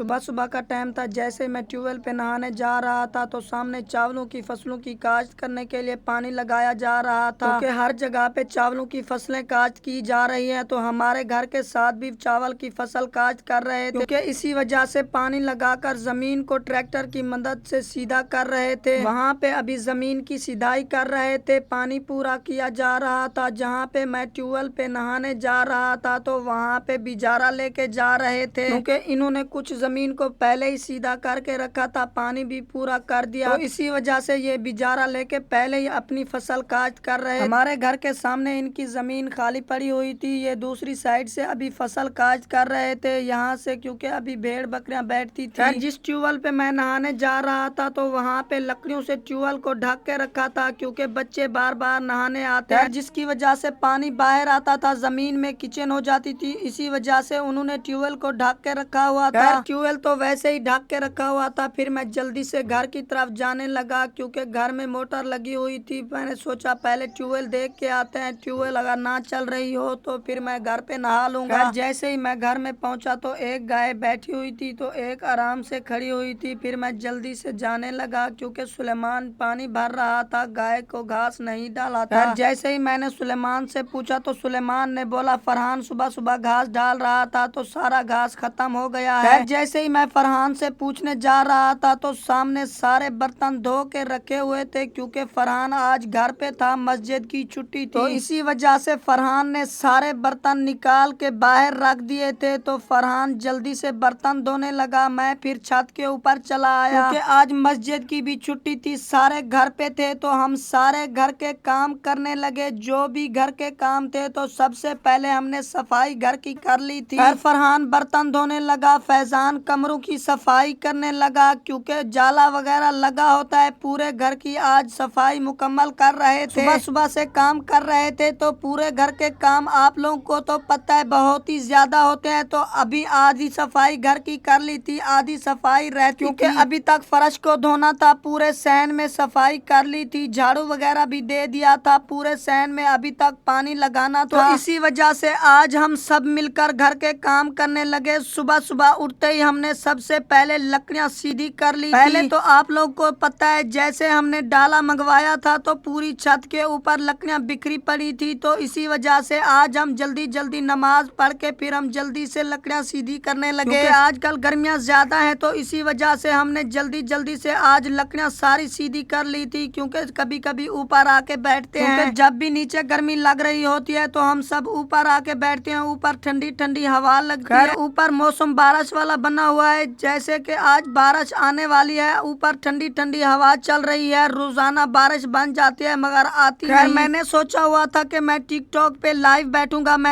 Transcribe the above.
صبح صبح کا ٹائم تھا، جیسے میں ٹیوب ویل پہ نہانے جا رہا تھا تو سامنے چاولوں کی فصلوں کی کاشت کرنے کے لیے پانی لگایا جا رہا تھا، کیونکہ ہر جگہ پہ چاولوں کی فصلیں کاشت کی جا رہی ہیں۔ تو ہمارے گھر کے ساتھ بھی چاول کی فصل کاشت کر رہے تھے، کیونکہ اسی وجہ سے پانی لگا کر زمین کو ٹریکٹر کی مدد سے سیدھا کر رہے تھے۔ وہاں پہ ابھی زمین کی سیدھائی کر رہے تھے، پانی پورا کیا جا رہا تھا۔ جہاں پہ میں ٹیوب ویل پہ نہانے جا رہا تھا تو وہاں پہ بیجارہ لے کے جا رہے تھے، کیونکہ انہوں نے کچھ زمین کو پہلے ہی سیدھا کر کے رکھا تھا، پانی بھی پورا کر دیا، تو اسی وجہ سے یہ بیجارہ لے کے پہلے ہی اپنی فصل کاشت کر رہے۔ ہمارے گھر کے سامنے ان کی زمین خالی پڑی ہوئی تھی، یہ دوسری سائڈ سے ابھی فصل کاشت کر رہے تھے یہاں سے، کیونکہ ابھی بھیڑ بکریاں بیٹھتی تھی۔ جس ٹیوب ویل پہ میں نہانے جا رہا تھا تو وہاں پہ لکڑیوں سے ٹیوب ویل کو ڈھک کے رکھا تھا، کیونکہ بچے بار بار نہانے آتے ہیں، جس کی وجہ سے پانی باہر آتا تھا، زمین میں کچن ہو جاتی تھی، اسی وجہ سے انہوں نے ٹیوب ویل کو ڈھک کے رکھا ہوا تھا۔ ٹیوب ویل تو ویسے ہی ڈھک کے رکھا ہوا تھا، پھر میں جلدی سے گھر کی طرف جانے لگا، کیونکہ گھر میں موٹر لگی ہوئی تھی۔ میں نے سوچا پہلے ٹیوب ویل دیکھ کے آتے ہیں، ٹیوب ویل اگر نہ چل رہی ہو تو پھر میں گھر پہ نہا لوں گا۔ جیسے ہی میں گھر میں پہنچا تو ایک گائے بیٹھی ہوئی تھی تو ایک آرام سے کھڑی ہوئی تھی، پھر میں جلدی سے جانے لگا، کیونکہ سلیمان پانی بھر رہا تھا، گائے کو گھاس نہیں ڈالا تھا۔ جیسے ہی میں نے سلیمان سے پوچھا تو سلیمان نے بولا فرحان صبح صبح گھاس ڈال رہا تھا تو سارا گھاس ختم ہو گیا ہے۔ جیسے ہی میں فرحان سے پوچھنے جا رہا تھا تو سامنے سارے برتن دھو کے رکھے ہوئے تھے، کیونکہ فرحان آج گھر پہ تھا، مسجد کی چھٹی تھی، تو اسی وجہ سے فرحان نے سارے برتن نکال کے باہر رکھ دیے تھے۔ تو فرحان جلدی سے برتن دھونے لگا، میں پھر چھت کے اوپر چلا آیا، کیونکہ آج مسجد کی بھی چھٹی تھی، سارے گھر پہ تھے، تو ہم سارے گھر کے کام کرنے لگے، جو بھی گھر کے کام تھے۔ تو سب سے پہلے ہم نے صفائی گھر کی کر لی تھی، فرحان برتن دھونے لگا، فیضان کمروں کی صفائی کرنے لگا، کیونکہ جالا وغیرہ لگا ہوتا ہے پورے گھر کی، آج صفائی مکمل کر رہے تھے، صبح صبح سے کام کر رہے تھے۔ تو پورے گھر کے کام آپ لوگوں کو تو پتہ ہے بہت ہی زیادہ ہوتے ہیں، تو ابھی آدھی صفائی گھر کی کر لی تھی، آدھی صفائی رہتی، کیونکہ ابھی تک فرش کو دھونا تھا، پورے صحن میں صفائی کر لی تھی، جھاڑو وغیرہ بھی دے دیا تھا، پورے صحن میں ابھی تک پانی لگانا تھا، تو اسی وجہ سے آج ہم سب مل کر گھر کے کام کرنے لگے۔ صبح صبح اٹھتے ہی ہم نے سب سے پہلے لکڑیاں سیدھی کر لی تھی۔ پہلے تو آپ لوگ کو پتہ ہے جیسے ہم نے ڈالا منگوایا تھا تو پوری چھت کے اوپر لکڑیاں بکھری پڑی تھی، تو اسی وجہ سے آج ہم جلدی جلدی نماز پڑھ کے پھر ہم جلدی سے لکڑیاں سیدھی کرنے لگے، کیونکہ آج کل گرمیاں زیادہ ہیں، تو اسی وجہ سے ہم نے جلدی جلدی سے آج لکڑیاں ساری سیدھی کر لی تھی، کیونکہ کبھی کبھی اوپر آ کے بیٹھتے ہیں، کیونکہ جب بھی نیچے گرمی لگ رہی ہوتی ہے تو ہم سب اوپر آ کے بیٹھتے ہیں، اوپر ٹھنڈی ٹھنڈی ہوا لگتی ہے، اوپر موسم بارش والا بنا ہوا ہے، جیسے کہ آج بارش آنے والی ہے، اوپر ٹھنڈی ٹھنڈی ہوا چل رہی ہے، روزانہ بارش بن جاتی ہے مگر آتی نہیں۔ میں نے سوچا ہوا تھا کہ میں ٹک ٹاک پہ لائیو بیٹھوں گا، میں